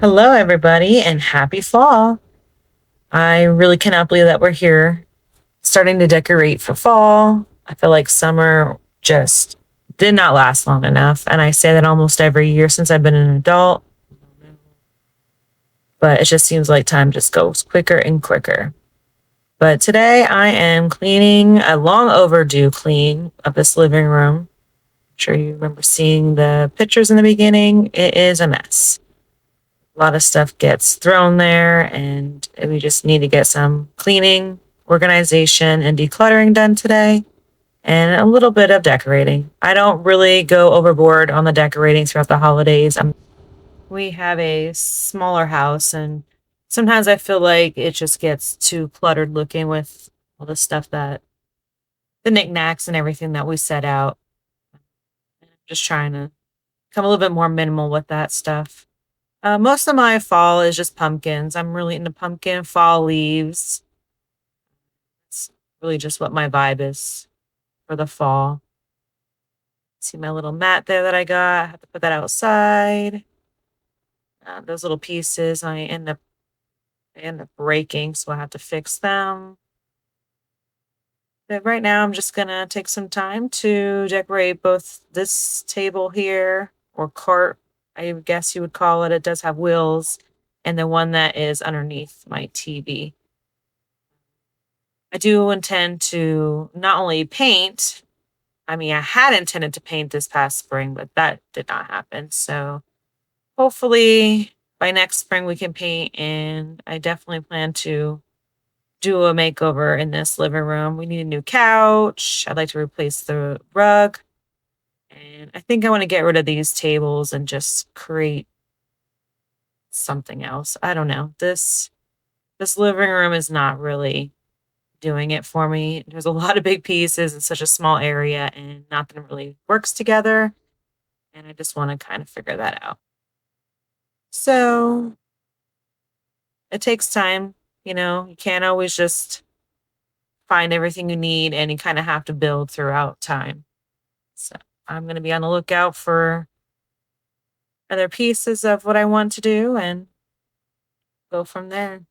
Hello, everybody, and happy fall. I really cannot believe that we're here starting to decorate for fall. I feel like summer just did not last long enough. And I say that almost every year since I've been an adult, but it just seems like time just goes quicker and quicker. But today I am cleaning a long overdue clean of this living room. I'm sure you remember seeing the pictures in the beginning. It is a mess. A lot of stuff gets thrown there, and we just need to get some cleaning, organization, and decluttering done today, and a little bit of decorating. I don't really go overboard on the decorating throughout the holidays. We have a smaller house, and sometimes I feel like it just gets too cluttered looking with all the stuff that the knickknacks and everything that we set out. I'm just trying to become a little bit more minimal with that stuff. Most of my fall is just pumpkins. I'm really into pumpkin fall leaves. It's really just what my vibe is for the fall. See my little mat there that I got. I have to put that outside. Those little pieces I end up breaking, so I have to fix them. But right now, I'm just gonna take some time to decorate both this table here, or cart, I guess you would call it. It does have wheels, and the one that is underneath my TV. I do intend to not only paint, I mean, I had intended to paint this past spring, but that did not happen. So hopefully by next spring we can paint, and I definitely plan to do a makeover in this living room. We need a new couch. I'd like to replace the rug. And I think I want to get rid of these tables and just create something else. I don't know. This living room is not really doing it for me. There's a lot of big pieces in such a small area, and nothing really works together. And I just want to kind of figure that out. So it takes time. You can't always just find everything you need, and you kind of have to build throughout time. So I'm going to be on the lookout for other pieces of what I want to do and go from there.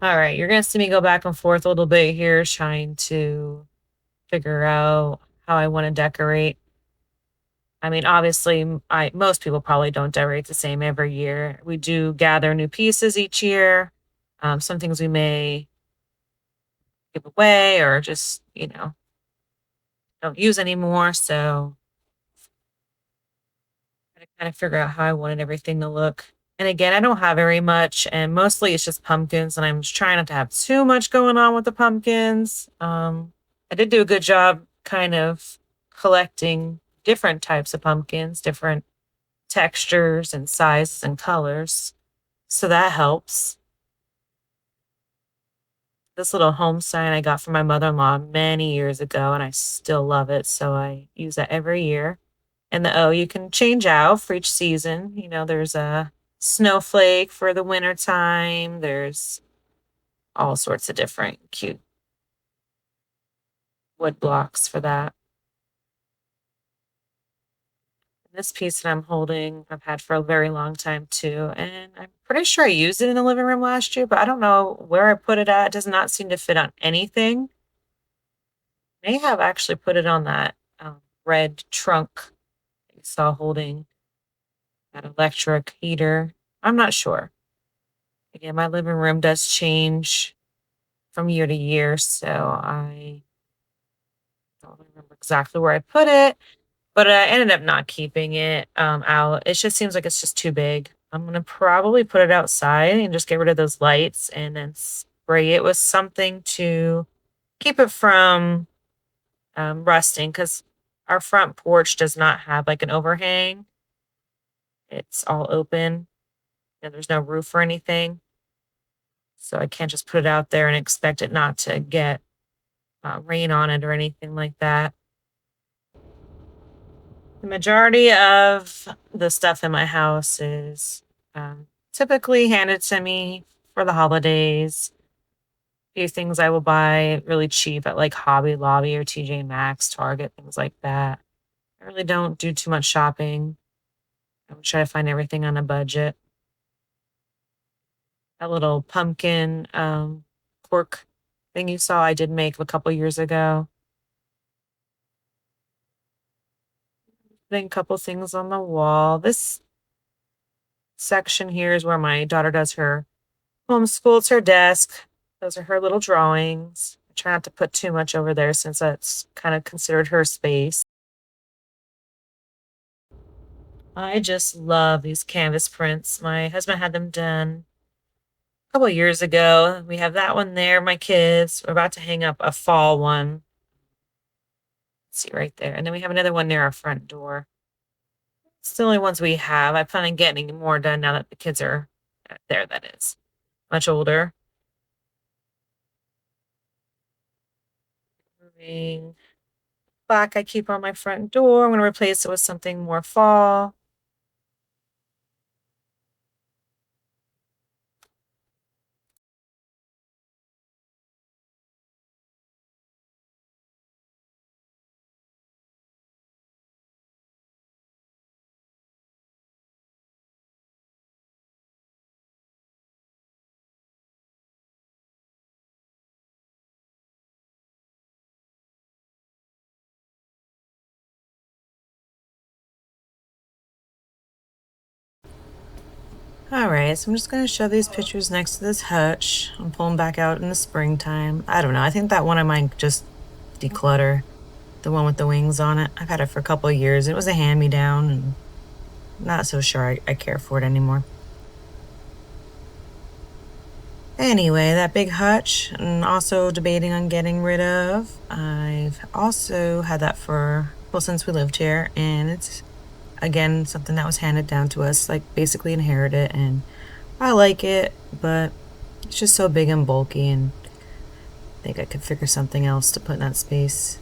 All right, you're gonna see me go back and forth a little bit here, trying to figure out how I want to decorate. I mean, obviously, most people probably don't decorate the same every year. We do gather new pieces each year. Some things we may give away or just, don't use anymore. So I kind of figure out how I wanted everything to look. And again, I don't have very much, and mostly it's just pumpkins, and I'm just trying not to have too much going on with the pumpkins. I did do a good job kind of collecting different types of pumpkins, different textures and sizes and colors. So that helps. This little home sign I got from my mother-in-law many years ago, and I still love it. So I use that every year. And the O you can change out for each season. There's a snowflake for the winter time. There's all sorts of different cute wood blocks for that. This piece that I'm holding, I've had for a very long time too. And I'm pretty sure I used it in the living room last year, but I don't know where I put it at. It does not seem to fit on anything. May have actually put it on that red trunk that you saw holding that electric heater. I'm not sure. Again, my living room does change from year to year, so I don't remember exactly where I put it, but I ended up not keeping it out. It just seems like it's just too big. I'm gonna probably put it outside and just get rid of those lights and then spray it with something to keep it from rusting because our front porch does not have like an overhang. It's all open and there's no roof or anything. So I can't just put it out there and expect it not to get rain on it or anything like that. The majority of the stuff in my house is typically handed to me for the holidays. A few things I will buy really cheap at like Hobby Lobby or TJ Maxx, Target, things like that. I really don't do too much shopping. I try to find everything on a budget. That little pumpkin cork thing you saw, I did make a couple years ago. Then a couple things on the wall. This section here is where my daughter does her homeschool. It's her desk. Those are her little drawings. I try not to put too much over there since that's kind of considered her space. I just love these canvas prints. My husband had them done a couple of years ago. We have that one there, my kids. We're about to hang up a fall one. Let's see right there. And then we have another one near our front door. It's the only ones we have. I plan on getting more done now that the kids are there, that is. Much older. Moving plaque I keep on my front door. I'm going to replace it with something more fall. All right, so I'm just going to show these pictures next to this hutch. I'm pulling back out in the springtime. I don't know. I think that one I might just declutter. The one with the wings on it. I've had it for a couple of years. It was a hand-me-down and not so sure I care for it anymore. Anyway, that big hutch, and also debating on getting rid of. I've also had that for, well, since we lived here, and it's, again, something that was handed down to us, like basically inherited, and I like it, but it's just so big and bulky, and I think I could figure something else to put in that space.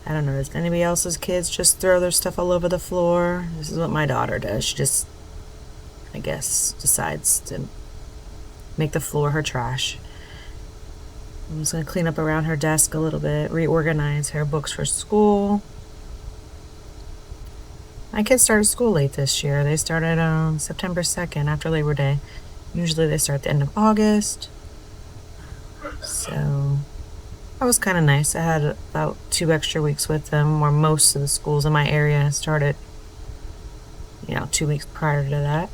I don't know, does anybody else's kids just throw their stuff all over the floor? This is what my daughter does. She just, I guess, decides to make the floor her trash. I'm just going to clean up around her desk a little bit, reorganize her books for school. My kids started school late this year. They started on September 2nd after Labor Day. Usually they start at the end of August. So that was kind of nice. I had about 2 extra weeks with them, where most of the schools in my area started, 2 weeks prior to that.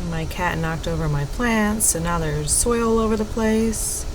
My cat knocked over my plants, so now there's soil all over the place.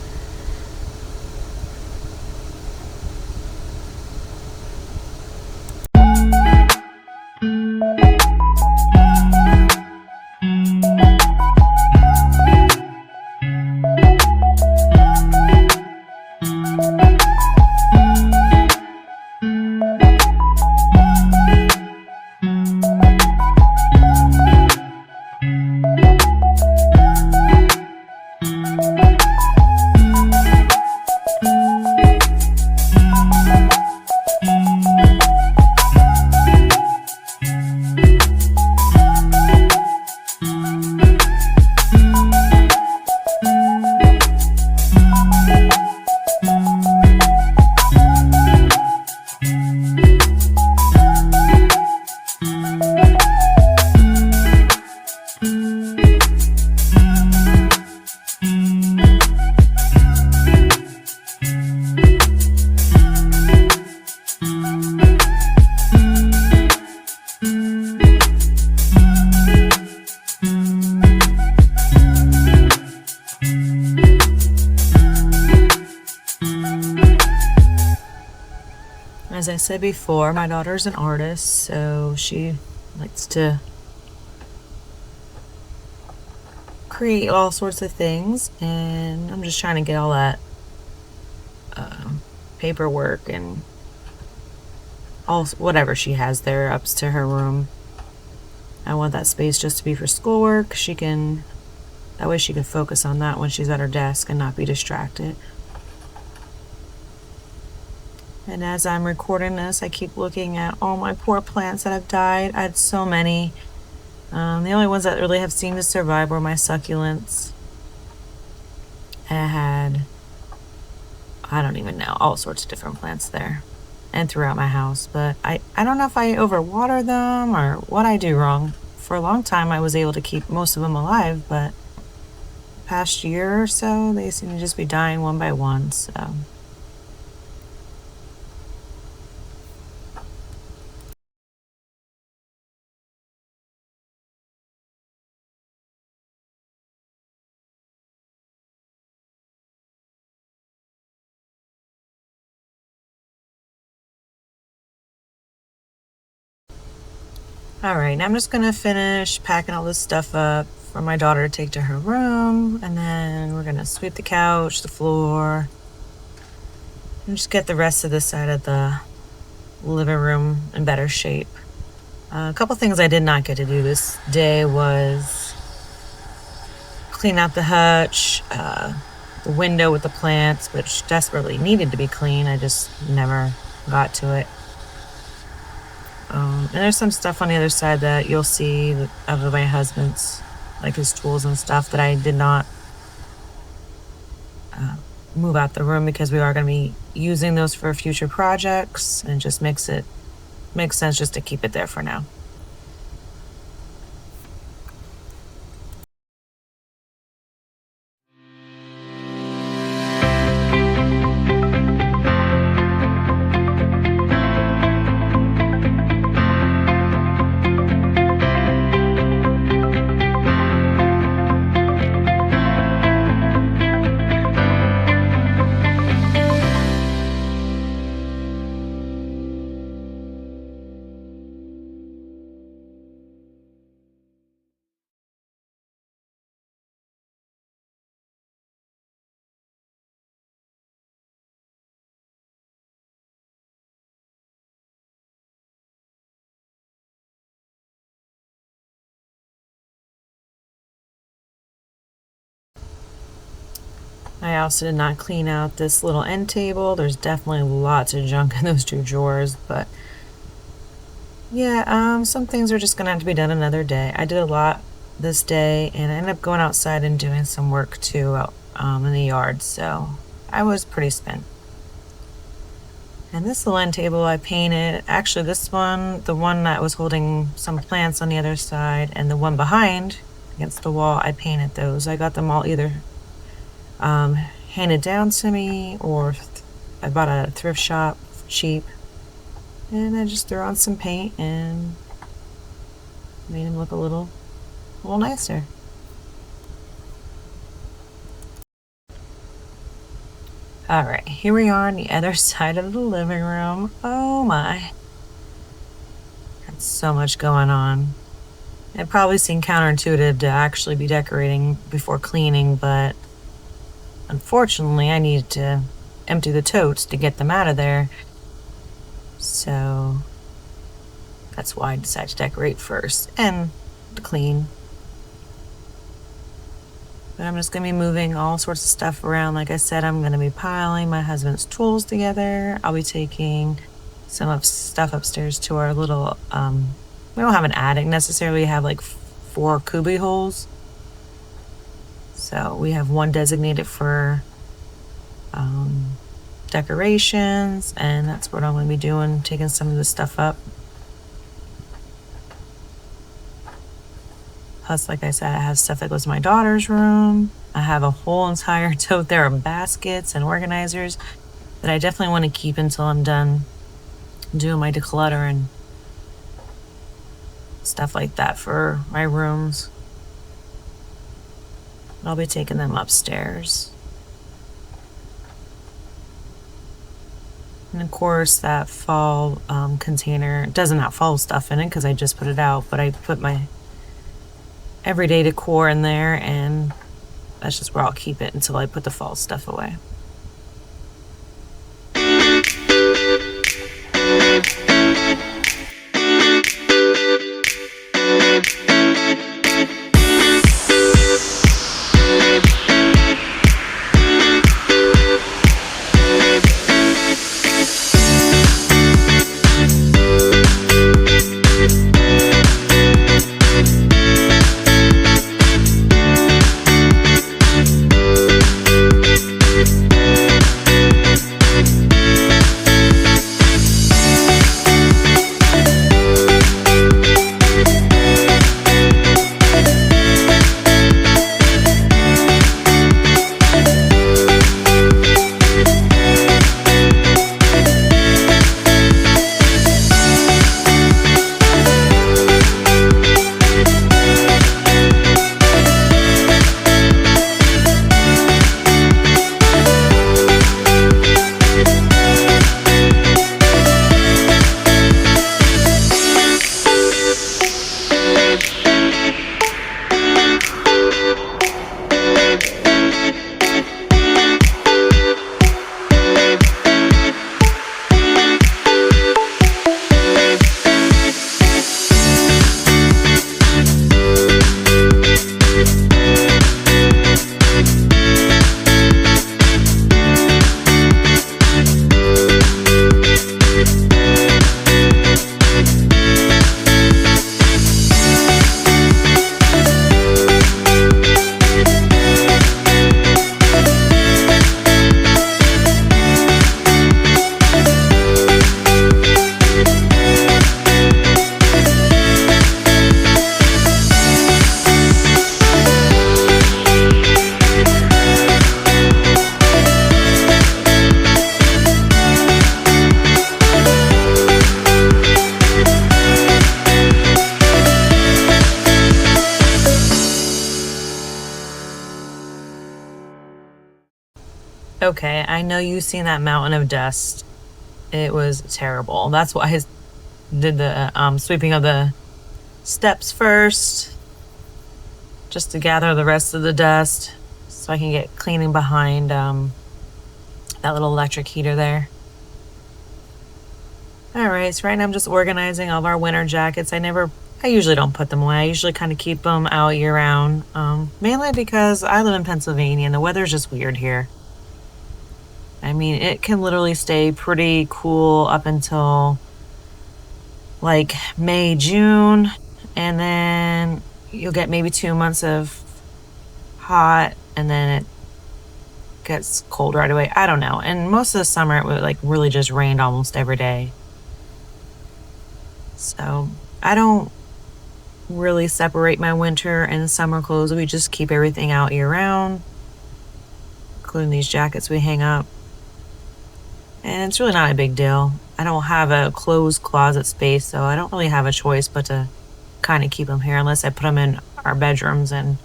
As I said before, my daughter's an artist, so she likes to create all sorts of things, and I'm just trying to get all that paperwork and all whatever she has there up to her room. I want that space just to be for schoolwork. That way she can focus on that when she's at her desk and not be distracted. And as I'm recording this, I keep looking at all my poor plants that have died. I had so many. The only ones that really have seemed to survive were my succulents. I don't even know, all sorts of different plants there and throughout my house. But I don't know if I overwater them or what I do wrong. For a long time, I was able to keep most of them alive, but past year or so, they seem to just be dying one by one, so... All right, now I'm just gonna finish packing all this stuff up for my daughter to take to her room, and then we're gonna sweep the couch, the floor, and just get the rest of this side of the living room in better shape. A couple things I did not get to do this day was clean out the hutch, the window with the plants, which desperately needed to be clean. I just never got to it. And there's some stuff on the other side that you'll see of my husband's, like his tools and stuff, that I did not move out the room because we are going to be using those for future projects, and it just makes sense just to keep it there for now. I also did not clean out this little end table. There's definitely lots of junk in those 2 drawers, but yeah, some things are just gonna have to be done another day. I did a lot this day, and I ended up going outside and doing some work too in the yard, so I was pretty spent. And this little end table I painted, actually this one, the one that was holding some plants on the other side, and the one behind against the wall, I painted those. I got them all either handed down to me, or I bought a thrift shop cheap, and I just threw on some paint and made them look a little nicer. All right, here we are on the other side of the living room. Oh my. Got so much going on. It probably seemed counterintuitive to actually be decorating before cleaning, but unfortunately I needed to empty the totes to get them out of there. So that's why I decided to decorate first and to clean. But I'm just going to be moving all sorts of stuff around. Like I said, I'm going to be piling my husband's tools together. I'll be taking some stuff upstairs to our little, we don't have an attic necessarily. We have like 4 cubby holes. So we have one designated for decorations, and that's what I'm going to be doing, taking some of this stuff up. Plus, like I said, I have stuff that goes to my daughter's room. I have a whole entire tote there of baskets and organizers that I definitely want to keep until I'm done doing my declutter and stuff like that for my rooms. I'll be taking them upstairs. And of course, that fall container doesn't have fall stuff in it because I just put it out, but I put my everyday decor in there, and that's just where I'll keep it until I put the fall stuff away. Okay, I know you've seen that mountain of dust. It was terrible. That's why I did the sweeping of the steps first, just to gather the rest of the dust so I can get cleaning behind that little electric heater there. All right, so right now I'm just organizing all of our winter jackets. I usually don't put them away. I usually kind of keep them out year round, mainly because I live in Pennsylvania and the weather's just weird here. I mean, it can literally stay pretty cool up until like May, June, and then you'll get maybe 2 months of hot and then it gets cold right away. I don't know. And most of the summer it would like really just rained almost every day. So I don't really separate my winter and summer clothes. We just keep everything out year round, including these jackets we hang up. And it's really not a big deal. I don't have a closed closet space, so I don't really have a choice but to kind of keep them here unless I put them in our bedrooms. And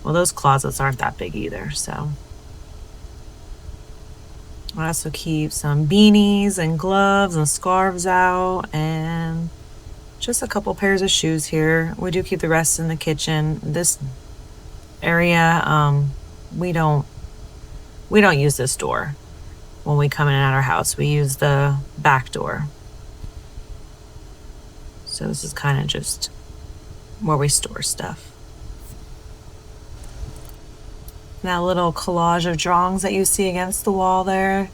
well, those closets aren't that big either, so. I also keep some beanies and gloves and scarves out and just a couple pairs of shoes here. We do keep the rest in the kitchen. This area, we don't use this door when we come in and out of our house. We use the back door. So this is kind of just where we store stuff. That little collage of drawings that you see against the wall there,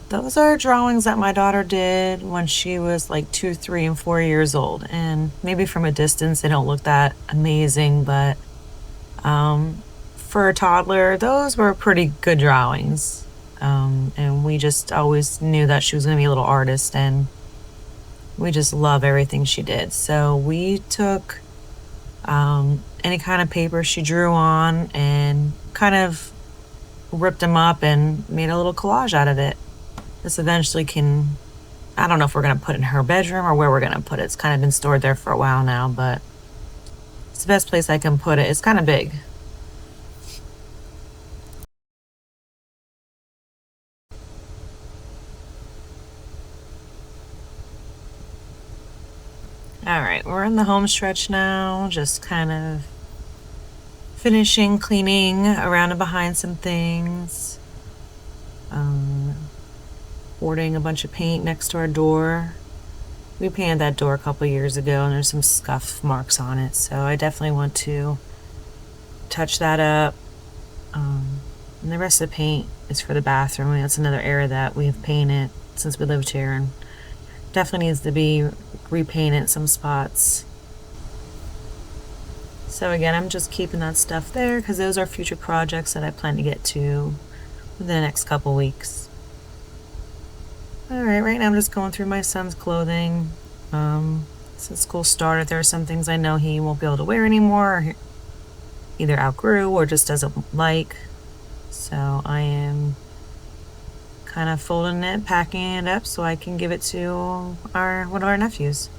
those are drawings that my daughter did when she was like 2, 3, and 4 years old. And maybe from a distance, they don't look that amazing, but for a toddler, those were pretty good drawings. And we just always knew that she was going to be a little artist, and we just love everything she did. So we took any kind of paper she drew on and kind of ripped them up and made a little collage out of it. This eventually I don't know if we're going to put it in her bedroom or where we're going to put it. It's kind of been stored there for a while now, but it's the best place I can put it. It's kind of big. All right, we're in the home stretch now, just kind of finishing cleaning around and behind some things. Boarding a bunch of paint next to our door. We painted that door a couple years ago and there's some scuff marks on it, so I definitely want to touch that up. And the rest of the paint is for the bathroom. That's another area that we've painted since we lived here and definitely needs to be repainted some spots. So again, I'm just keeping that stuff there because those are future projects that I plan to get to within the next couple weeks. All right now I'm just going through my son's clothing. Since school started, there are some things I know he won't be able to wear anymore, or either outgrew or just doesn't like. So I am kind of folding it, packing it up so I can give it to one of our nephews.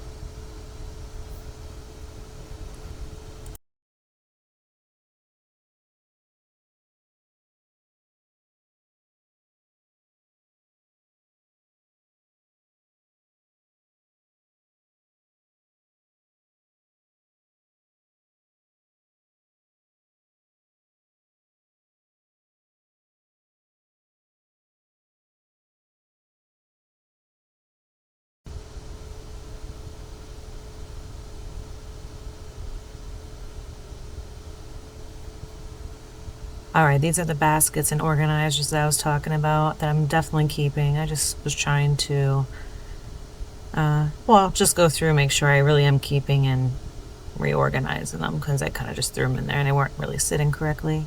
All right, these are the baskets and organizers that I was talking about that I'm definitely keeping. I just was trying to, just go through and make sure I really am keeping and reorganizing them because I kind of just threw them in there and they weren't really sitting correctly.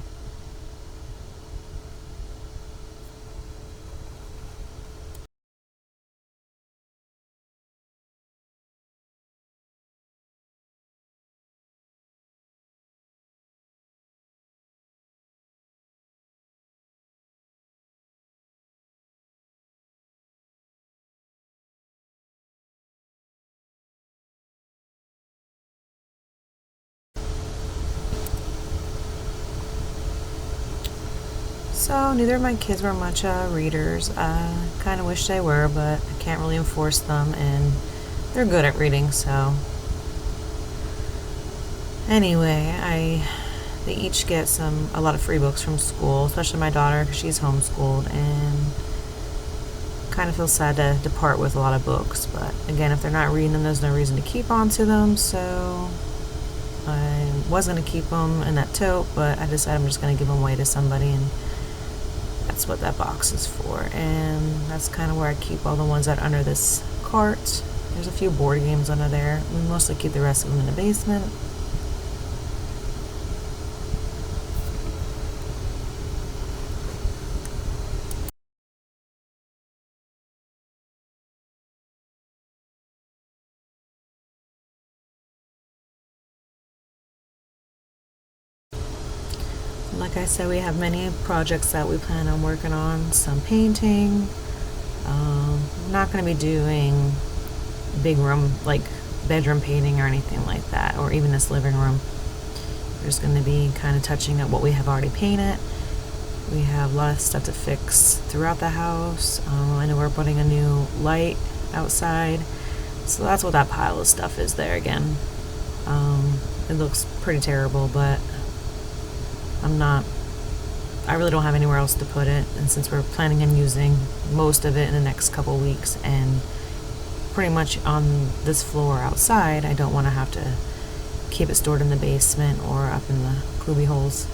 So neither of my kids were much readers. I kind of wish they were, but I can't really enforce them, and they're good at reading. So anyway, they each get a lot of free books from school, especially my daughter because she's homeschooled, and kind of feel sad to depart with a lot of books. But again, if they're not reading them, there's no reason to keep on to them. So I was going to keep them in that tote, but I decided I'm just going to give them away to somebody, and that's what that box is for. And that's kind of where I keep all the ones that are under this cart. There's a few board games under there. We mostly keep the rest of them in the basement. Like I said, we have many projects that we plan on working on. Some painting. I'm not going to be doing big room, like bedroom painting or anything like that, or even this living room. We're just going to be kind of touching up what we have already painted. We have a lot of stuff to fix throughout the house. I know we're putting a new light outside. So that's what that pile of stuff is there again. It looks pretty terrible, but I really don't have anywhere else to put it. And since we're planning on using most of it in the next couple weeks and pretty much on this floor outside, I don't want to have to keep it stored in the basement or up in the cubby holes.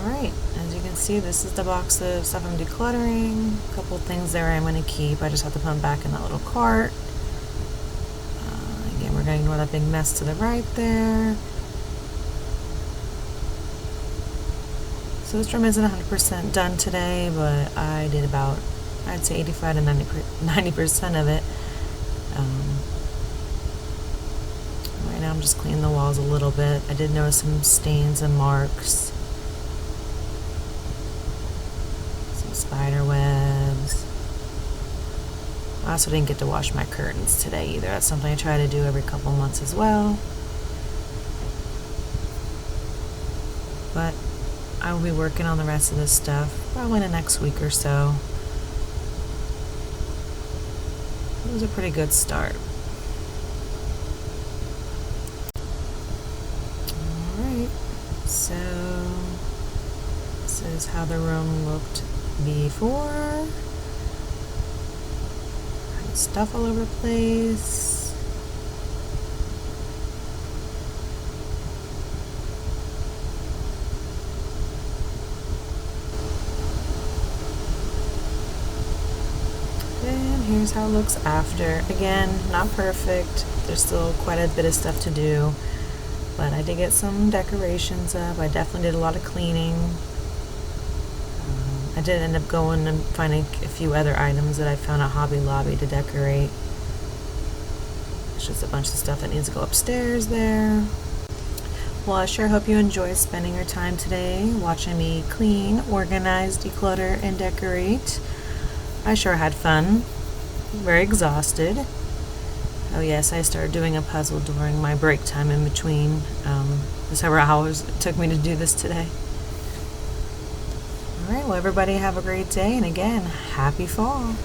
Alright, as you can see, this is the box of stuff I'm decluttering. A couple things there I'm going to keep. I just have to put them back in that little cart. Again, we're going to ignore that big mess to the right there. So this room isn't 100% done today, but I did about, I'd say 85 to 90% of it. Right now I'm just cleaning the walls a little bit. I did notice some stains and marks. Some spider webs. I also didn't get to wash my curtains today either. That's something I try to do every couple months as well. But I will be working on the rest of this stuff probably in the next week or so. It was a pretty good start. Alright, so this is how the room looked before. Stuff all over the place. And here's how it looks after. Again, not perfect. There's still quite a bit of stuff to do. But I did get some decorations up. I definitely did a lot of cleaning. I did end up going and finding a few other items that I found at Hobby Lobby to decorate. It's just a bunch of stuff that needs to go upstairs there. Well, I sure hope you enjoyed spending your time today watching me clean, organize, declutter, and decorate. I sure had fun. Very exhausted. Oh yes, I started doing a puzzle during my break time in between the several hours it took me to do this today. Alright, well everybody have a great day, and again, happy fall.